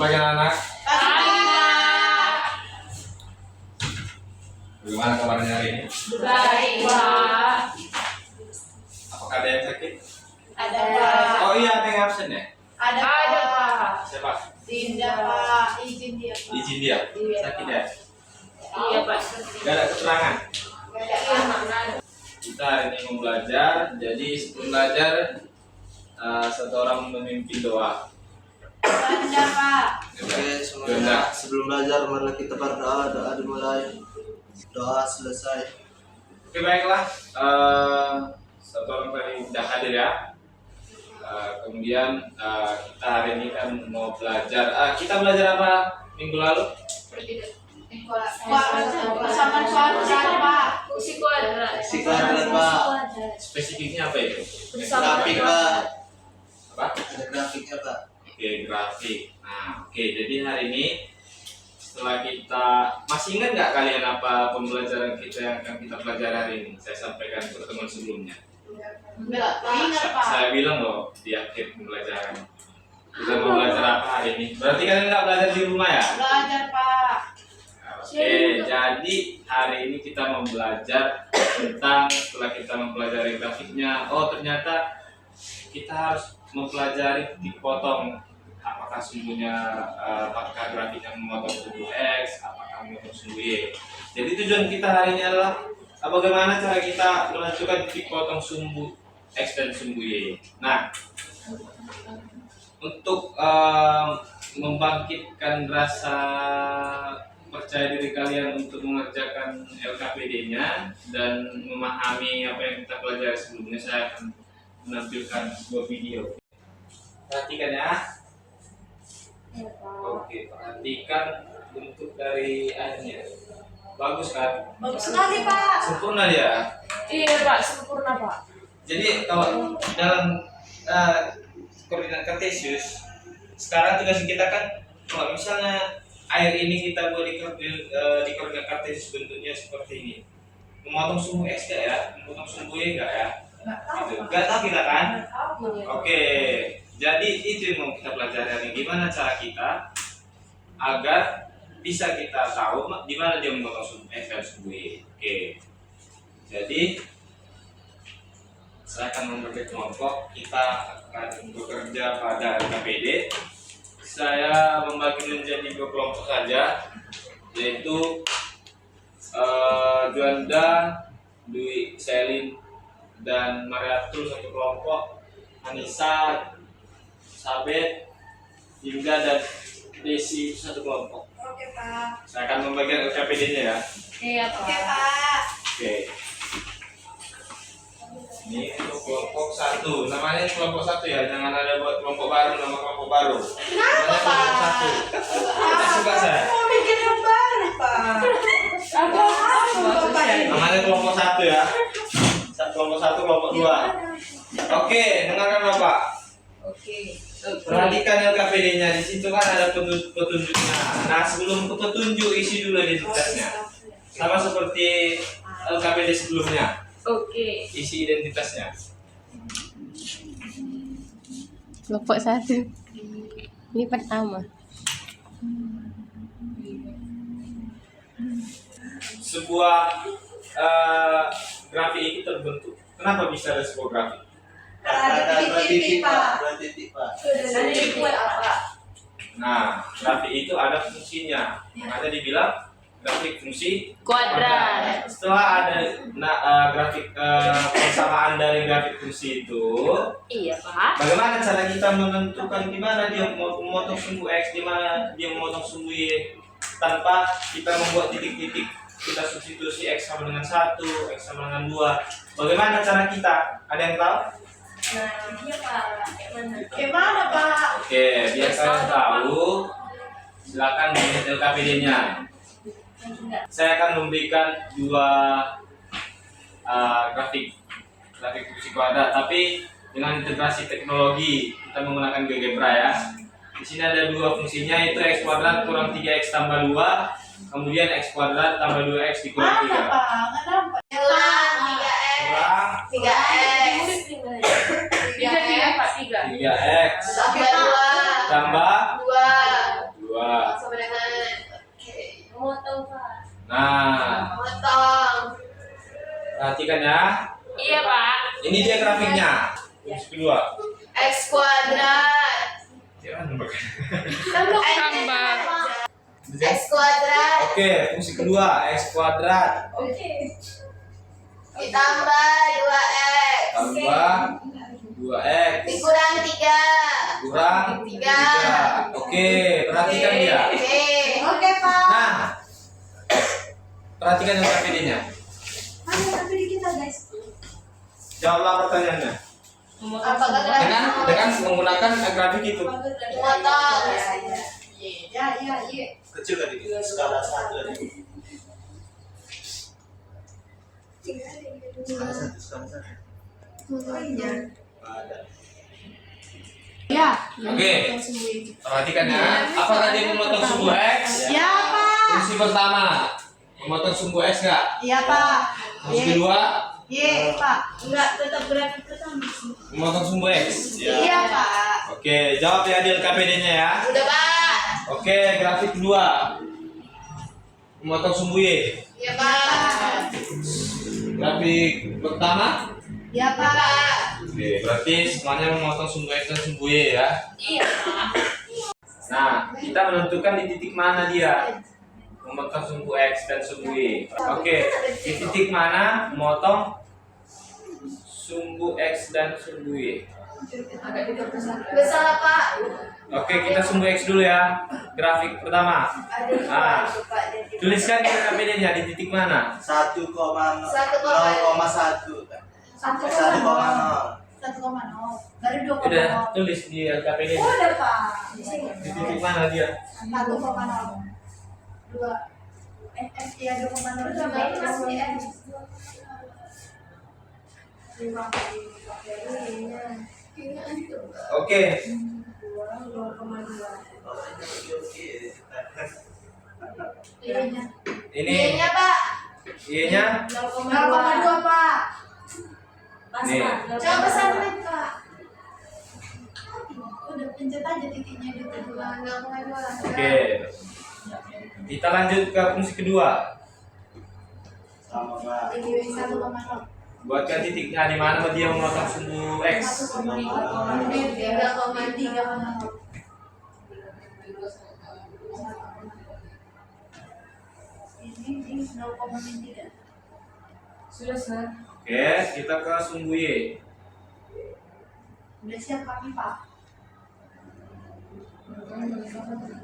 pagi anak. Bagaimana kabarnya hari ini? Baik, Pak. Apakah ada yang sakit? Ada, Pak. Oh iya, ada yang absen ya? Ada, Pak. Siapa? Dinda, Pak. Izin dia, Pak. Izin dia? Iya, Sakit Pak. ya? Iya, Pak. Gak ada keterangan? Gak ada, Pak. Kita hari ini mau belajar. Jadi sebelum belajar, satu orang memimpin doa. Ada, Pak. Oke, semuanya sebelum belajar mari kita berdoa. Doa dimulai. Doa selesai. Oke, baiklah. Satu orang tadi sudah hadir ya. Kemudian kita hari ini kan mau belajar. Kita belajar apa minggu lalu? Bersama kuadrat, Pak. Kursi kuadrat. Si kuadrat, Pak. Spesifiknya apa itu? Grafik, Pak. Apa? Ada grafiknya, Pak. Oke, grafik. Nah, oke. Jadi hari ini setelah kita masih ingat nggak kalian apa pembelajaran kita yang akan kita pelajari hari ini? Saya sampaikan pertemuan sebelumnya. Enggak, ingat, Pak. Saya bilang loh di akhir pembelajaran. Kita mau belajar apa hari ini? Berarti kalian nggak belajar di rumah ya? Belajar, Pak. Oke, jadi hari ini kita mau belajar tentang setelah kita mempelajari grafiknya. Oh, ternyata kita harus mempelajari titik potong. Apakah sumbunya, apakah grafiknya memotong sumbu X, apakah memotong sumbu Y. Jadi tujuan kita hari ini adalah bagaimana cara kita menentukan titik potong sumbu X dan sumbu Y. Nah, untuk membangkitkan rasa percaya diri kalian untuk mengerjakan LKPD-nya dan memahami apa yang kita pelajari sebelumnya, saya akan menampilkan sebuah video. Perhatikan ya. Oke, perhatikan bentuk dari airnya. Bagus kan? Bagus sekali, Pak. Sempurna ya. Iya, Pak. Sempurna, Pak. Jadi kalau dalam koordinat kartesius, sekarang tugas kita kan kalau misalnya air ini kita buat di koordinat kartesius bentuknya seperti ini. Memotong sumbu X nggak ya? Memotong sumbu Y nggak ya? Nggak tahu kita kan? Oke, jadi itu yang mau kita pelajari hari ini. Gimana cara kita agar bisa kita tahu di mana dia memotong sumbu X dan sumbu Y. Oke, jadi saya akan membagi kelompok. Kita akan bekerja pada LKPD. Saya membagi menjadi 2 kelompok saja, yaitu Juanda, Dwi, Selin, dan Mariatul satu kelompok, Anissa, Sabet, Hingga, dan Desi satu kelompok. Oke, Pak. Saya akan membagikan LKPD-nya ya. Iya, Pak. Oke, Pak. Oke. Ini untuk kelompok 1. Namanya kelompok 1 ya, jangan ada buat kelompok baru, nama kelompok baru. Kenapa, Namanya Pak? kelompok 1. Tidak suka saya. Mau bikin yang baru, Pak. Apa Bapak ini? Namanya kelompok 1 ya. Kelompok 1, kelompok 2. Oke, dengarkan Bapak. Oke. Perhatikan LKPD-nya. Di situ kan ada petunjuknya. Nah, sebelum ke petunjuk, isi dulu identitasnya. Sama seperti LKPD sebelumnya. Oke. Isi identitasnya. Kelompok 1. Ini pertama. Sebuah grafik itu terbentuk. Kenapa bisa ada sebuah grafik? Ada 2 titik, Pak. 2 titik, Pak. Sudah dibuat apa? Nah, grafik itu ada fungsinya. Makanya dibilang grafik fungsi Kuadrat. Setelah ada grafik persamaan dari grafik fungsi itu, Iya, Pak. bagaimana cara kita menentukan di mana dia memotong sumbu X, di mana dia memotong sumbu Y, tanpa kita membuat titik-titik. Kita substitusi X sama dengan 1, X sama dengan 2. Bagaimana cara kita? Ada yang tahu? Nah, iya, Pak. Gimana, Pak? Oke, biar kalian tahu, silakan lihat LKPD-nya. Saya akan memberikan 2 grafik fungsi kuadrat, tapi dengan integrasi teknologi. Kita menggunakan GeoGebra ya. Di sini ada 2 fungsinya, itu X kuadrat kurang 3X tambah 2, kemudian X kuadrat tambah 2X dikurang 3. Mana, Pak? Nggak dapat. Kurang 3X. Kurang 3X. 3, Pak, 3. 3X Tambah 2. tambah 2. Nah, Potong. perhatikan ya. Iya, Pak. Ini dia grafiknya. Fungsi kedua. X kuadrat. Ya, nambah. Tambah. X kuadrat. Oke, fungsi kedua x kuadrat Ditambah 2X. tambah 2x Dikurang 3. kurang 3. Oke, perhatikan dia. Oke, Pak. Nah, perhatikan yang KPD-nya. Mana tapi kita, guys? Jawablah pertanyaannya. Apakah Dengan menggunakan grafik itu. potong? Ya. Kecil kan ini, skala 1 tadi. Skala 1, skala 1. Ada. Ya. Oke, perhatikan ya. Apakah dia memotong sumbu x? Ya, Pak. Fungsi pertama, memotong sumbu x nggak? Iya, Pak. Fungsi kedua, Iya, Pak. Enggak, tetap grafik pertama. memotong sumbu x. Iya, Pak. Oke, jawab ya Adil KPD-nya ya. Udah, Pak. Oke, grafik kedua, memotong sumbu y. Iya, Pak. Grafik pertama, Iya, Pak. oke, berarti semuanya memotong sumbu x dan sumbu y ya. Iya, Pak. Nah, kita menentukan di titik mana dia memotong sumbu x dan sumbu y. Oke, di titik mana memotong sumbu x dan sumbu y. Besar, Pak. Oke, kita sumbu x dulu ya. Grafik pertama. Nah, tuliskan KPD-nya di titik mana. 1,0,1. 1,0. Dari 2,0. Udah tulis di LKPD. Udah, Pak. Di titik mana dia? 1,0. 2. X ya 2,0. Udah, masih X. Oke, Iya-nya. ini Iya-nya, Pak. y-nya 0,2, Pak. nih. Coba pesan Pak. Udah pencet aja titiknya di kedua 0,2. Oke. Kita lanjut ke fungsi kedua. Sama Pak. Ini 1,0. Buatkan titiknya di mana dia memotong sumbu x. 3,3. Ini 0,3. Sudah, Sir. Oke, kita ke sumbu y. Udah siap kami, Pak.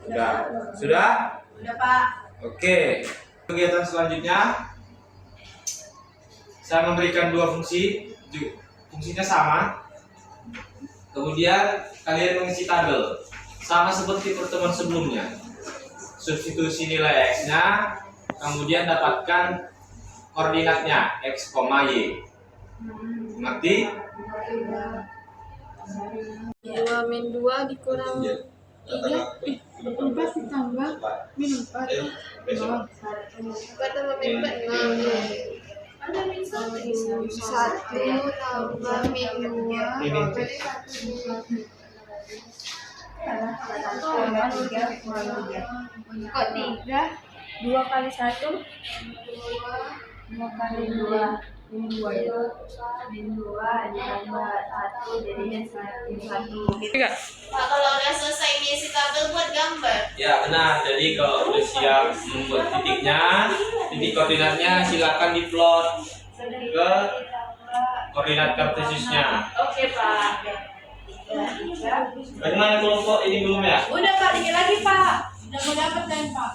Sudah. Sudah? Udah, Pak. Oke. Kegiatan selanjutnya saya memberikan dua fungsi, fungsinya sama. Kemudian kalian mengisi tabel sama seperti pertemuan sebelumnya. Substitusi nilai x-nya, kemudian dapatkan koordinatnya x, y. Mengerti? 2 min 2 dikurang 3. 4 ditambah min 4. 4 tambah min 4. Ada min 1 tambah min 2. Ini. Kok 3? 2 kali 1? 2 kali 2. Min 2 ya? Min 2 ditambah 1 jadinya 1. Tiga. Pak, kalau udah selesai ngisi tabel buat gambar. Ya benar. Jadi kalau udah siap membuat titiknya, titik koordinatnya silakan diplot ke koordinat kartesiusnya. Oke, Pak. Bagaimana kelompok ini belum ya? Udah, Pak, dikit lagi, Pak. Udah mau dapat kan, Pak?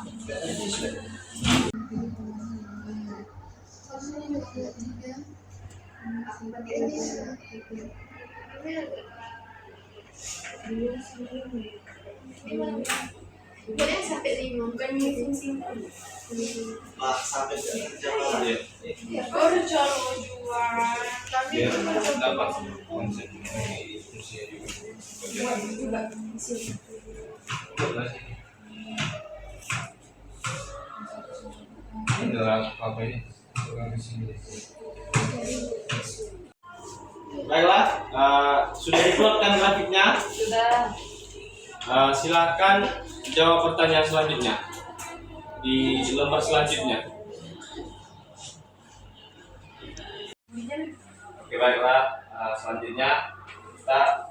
Boleh sampai 5, bukan singkat. Pak, sampai kerja Pak. Baru calo jual. Kami Ya, cuma dapat konsep ini fungsinya juga. Ini adalah apa ini? Baiklah, sudah diplot kan grafiknya? Sudah. Silakan jawab pertanyaan selanjutnya di lembar selanjutnya. baiklah, selanjutnya kita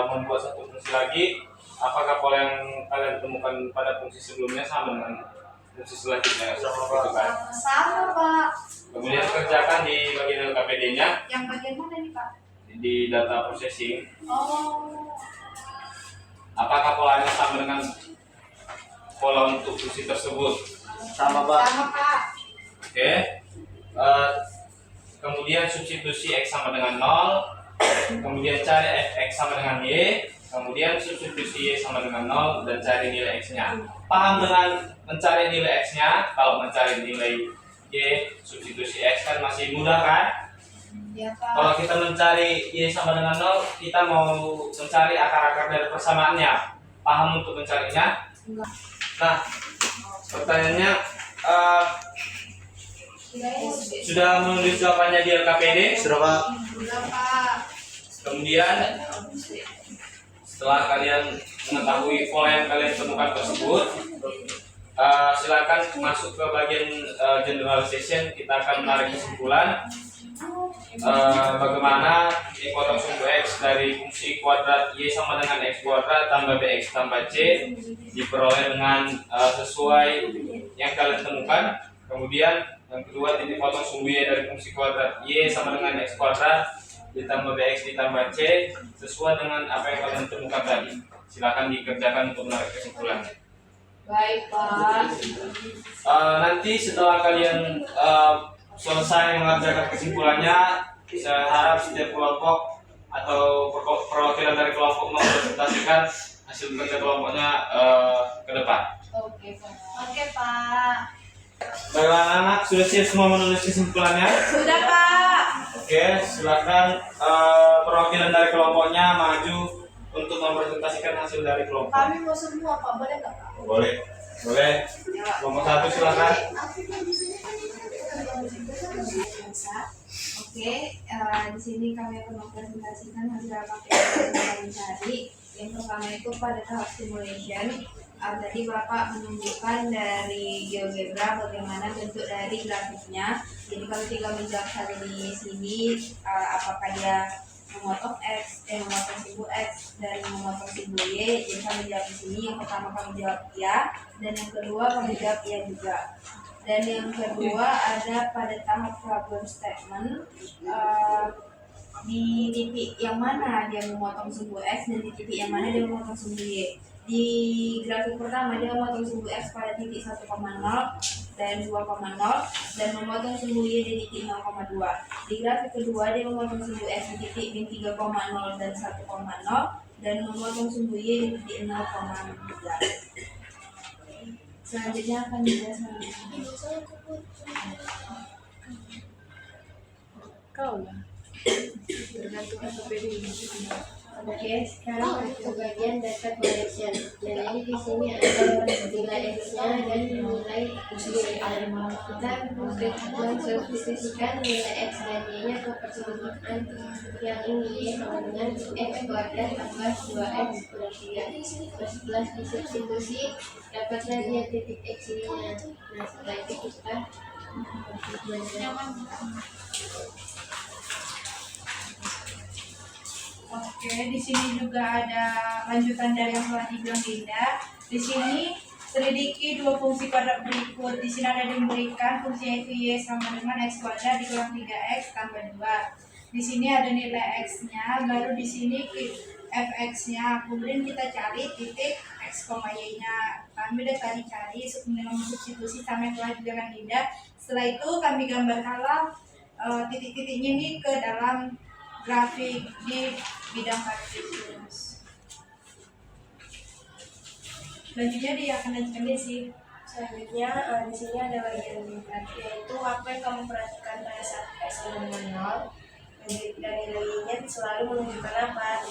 membuat satu fungsi lagi. Apakah pola yang kalian temukan pada fungsi sebelumnya sama dengan fungsi selanjutnya? Gitu kan? Sama Pak. Kemudian kerjakan di bagian LKPD-nya Yang bagian mana nih Pak? di data processing. Oh. Apakah polanya sama dengan pola untuk fungsi tersebut? Sama Pak. Sama Pak. Oke. Kemudian substitusi X sama dengan 0. Kemudian cari X sama dengan Y. Kemudian substitusi Y sama dengan 0 dan cari nilai X-nya. Paham dengan mencari nilai X-nya? Kalau mencari nilai Y, substitusi X kan masih mudah kan? Ya Pak. Kalau kita mencari Y sama dengan 0, kita mau mencari akar-akar dari persamaannya. Paham untuk mencarinya? Enggak. Nah, pertanyaannya, sudah menulis jawabannya di LKPD? Sudah Pak. Sudah Pak. Kemudian setelah kalian mengetahui pola yang kalian temukan tersebut, silakan masuk ke bagian generalization. Kita akan menarik kesimpulan bagaimana y potong sumbu x dari fungsi kuadrat y sama dengan x kuadrat tambah bx tambah c diperoleh dengan sesuai yang kalian temukan. Kemudian yang kedua, titik potong sumbu y dari fungsi kuadrat y sama dengan x kuadrat ditambah bx ditambah c sesuai dengan apa yang kalian temukan tadi. Silakan dikerjakan untuk menarik kesimpulannya. Baik Pak. Nanti setelah kalian selesai mengerjakan kesimpulannya, saya harap setiap kelompok atau perwakilan dari kelompok mempresentasikan hasil kerja kelompoknya ke depan. Oke Pak. Oke Pak. Baiklah anak-anak, sudah siap semua menulis kesimpulannya? Sudah Pak. Oke, silakan perwakilan dari kelompoknya maju untuk mempresentasikan hasil dari kelompok. Kami mau semua Pak, boleh nggak Pak? Boleh, boleh. Kelompok satu silakan. Oke, di sini kami akan mempresentasikan hasil apa yang kami cari. Yang pertama itu pada tahap simulation. Tadi Bapak menunjukkan dari GeoGebra bagaimana bentuk dari grafiknya. Jadi kalau tinggal menjawab hal di sini, apakah dia memotong memotong sumbu X dan memotong sumbu Y. Jadi kami jawab di sini. Yang pertama kami jawab iya, dan yang kedua kami jawab iya juga. Dan yang kedua ada pada tahap problem statement, di titik yang mana dia memotong sumbu X dan di titik yang mana dia memotong sumbu Y. Di grafik pertama dia memotong sumbu X pada titik 1,0 dan 2,0 dan memotong sumbu Y di titik 0,2. Di grafik kedua dia memotong sumbu X di titik min 3,0 dan 1,0 dan memotong sumbu Y di titik 0,3. Selanjutnya akan dijelaskan. Kau lah. Tergantung LKPD. Oke, sekarang masuk ke bagian data collection. Dan ini di sini ada nilai X-nya dan nilai Y-nya. Kita mensubstitusikan nilai X dan Y-nya ke persamaan yang ini Y sama dengan X kuadrat tambah 2X kurang 3. Setelah disubstitusi, dapatlah dia titik X-nya. Nah, setelah itu kita Oke, di sini juga ada lanjutan dari yang telah dibilang Dinda. Di sini selidiki dua fungsi kuadrat berikut. Di sini ada diberikan fungsi yaitu y sama dengan x kuadrat dikurangi 3x tambah 2. Di sini ada nilai x-nya, baru di sini fx-nya. Kemudian kita cari titik x, y-nya. Kami udah tadi cari dengan substitusi sama yang telah dibilang Dinda. Setelah itu kami gambarkanlah titik-titiknya ini ke dalam grafik di bidang Kartesius. Selanjutnya dia akan lanjutkan Desi. selanjutnya di sini ada bagian yaitu apa yang kamu perhatikan pada saat X sama dengan 0 dan nilainya selalu menunjukkan apa.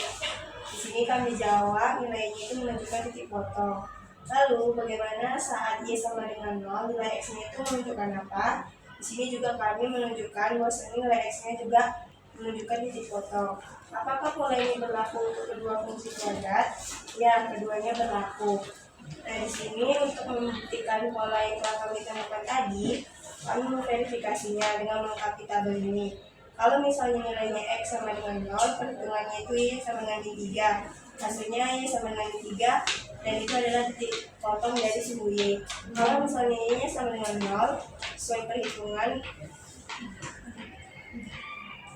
Di sini kami jawab nilainya itu menunjukkan titik potong. Lalu bagaimana saat Y sama dengan 0 nilai X-nya itu menunjukkan apa? Di sini juga kami menunjukkan bahwa nilai X-nya juga menunjukkan titik potong. Apakah pola ini berlaku untuk kedua fungsi kuadrat? Ya, keduanya berlaku. Nah, di sini untuk membuktikan pola yang telah kami temukan tadi, kami memverifikasinya dengan melengkapi tabel ini. Kalau misalnya nilainya X sama dengan 0, perhitungannya itu Y sama dengan Y3. Hasilnya Y sama dengan Y3, dan itu adalah titik potong dari sumbu Y. Kalau misalnya Y-nya sama dengan 0, sesuai perhitungan,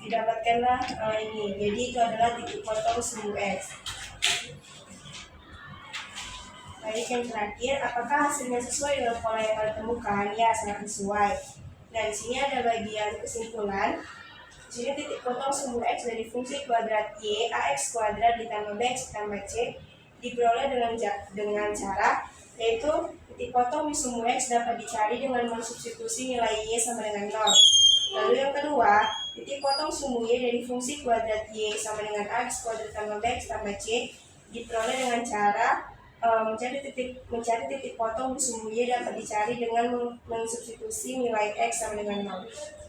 didapatkanlah ini. Jadi itu adalah titik potong sumbu X. Baik, yang terakhir, apakah hasilnya sesuai dengan pola yang kita temukan? Ya, sangat sesuai. Nah, di sini ada bagian kesimpulan. Di sini titik potong sumbu X dari fungsi kuadrat Y, AX kuadrat ditambah BX ditambah C diperoleh dengan cara, yaitu titik potong di sumbu X dapat dicari dengan mensubstitusi nilai Y sama dengan 0. Lalu yang kedua, titik potong sumbu Y dari fungsi kuadrat Y sama dengan AX kuadrat ditambah BX ditambah C diperoleh dengan cara mencari titik potong di sumbu Y dapat dicari dengan mensubstitusi nilai X sama dengan 0.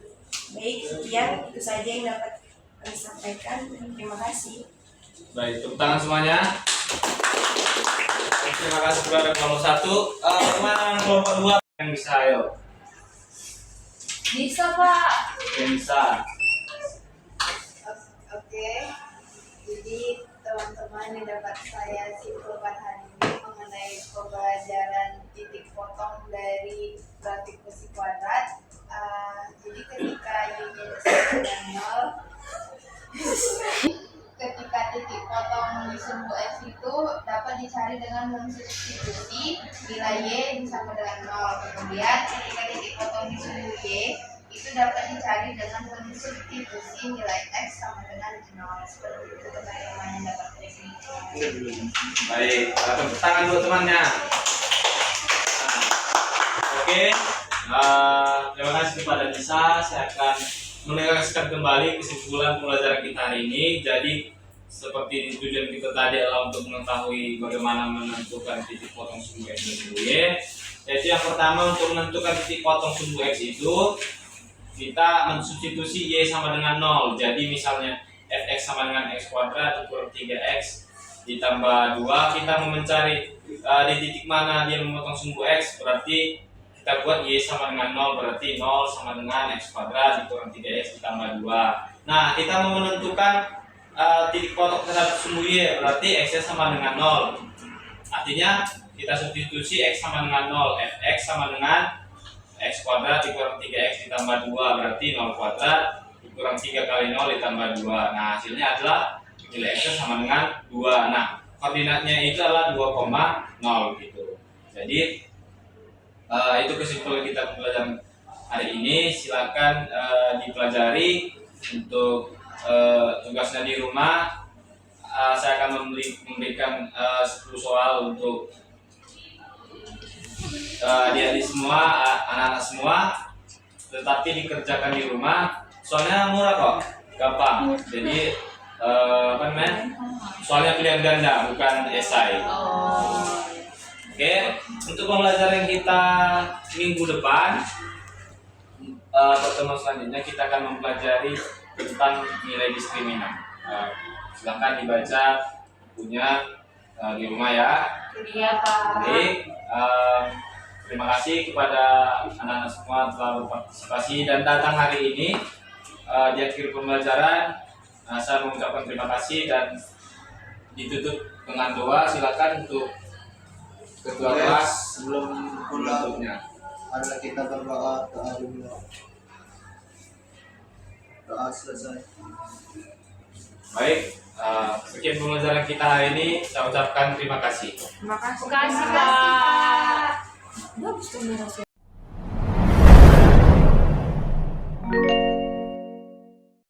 Baik, sekian itu saja yang dapat kami sampaikan. Terima kasih. Baik, tepuk tangan semuanya. Terima kasih kepada kelompok 1. Kemana kelompok 2 yang bisa, ayo? Bisa, Pak. Yang bisa. Oke, jadi teman-teman yang dapat saya simpulkan hari ini mengenai pembelajaran titik potong dari grafik kursi kuadrat. Jadi ketika Y-nya sama dengan 0, ketika titik potong di sumbu X itu dapat dicari dengan mensubstitusi nilai Y sama dengan 0. Kemudian ketika titik potong di sumbu Y itu dapat dicari dengan mensubstitusi nilai X sama dengan 0. Seperti itu teman-teman yang dapat saya simpulkan. Baik, tepuk tangan buat temannya. Oke, terima kasih kepada Nisa. Saya akan menegaskan kembali kesimpulan pembelajaran kita hari ini. Jadi seperti tujuan kita tadi adalah untuk mengetahui bagaimana menentukan titik potong sumbu X dan sumbu Y. Yaitu yang pertama, untuk menentukan titik potong sumbu X itu kita mensubstitusi Y sama dengan 0. Jadi misalnya Fx sama dengan X kuadrat dikurang 3X ditambah 2, kita mau mencari di titik mana dia memotong sumbu X, berarti kita buat Y sama dengan 0, berarti 0 sama dengan X kuadrat dikurang 3X ditambah 2. Nah, kita mau menentukan titik potong terhadap sumbu Y, berarti X sama dengan 0. Artinya kita substitusi X sama dengan 0, Fx sama dengan X kuadrat dikurang 3X ditambah 2, berarti 0 kuadrat dikurang 3 kali 0 ditambah 2. Nah, hasilnya adalah nilai X sama dengan 2. Nah, koordinatnya itu adalah 2,0 gitu. Jadi itu kesimpulan kita pembelajaran hari ini. Silakan dipelajari untuk tugasnya di rumah. Saya akan memberikan 10 soal untuk adik-adik semua, anak-anak semua, tetapi dikerjakan di rumah. Soalnya murah kok, gampang. Jadi soalnya pilihan ganda, bukan esai. Oke, untuk pembelajaran kita minggu depan, pertemuan selanjutnya kita akan mempelajari tentang nilai diskriminan. Silahkan dibaca bukunya di rumah ya. Iya, Pak. Jadi, terima kasih kepada anak-anak semua telah berpartisipasi dan datang hari ini. Di akhir pembelajaran, saya mengucapkan terima kasih dan ditutup dengan doa. Silakan untuk ketua kelas sebelum pulang menutupnya. adalah kita berdoa dulu. Doa selesai. Baik, sekian pembelajaran kita hari ini. Saya ucapkan terima kasih. Terima kasih, Pak. Bagus tuh.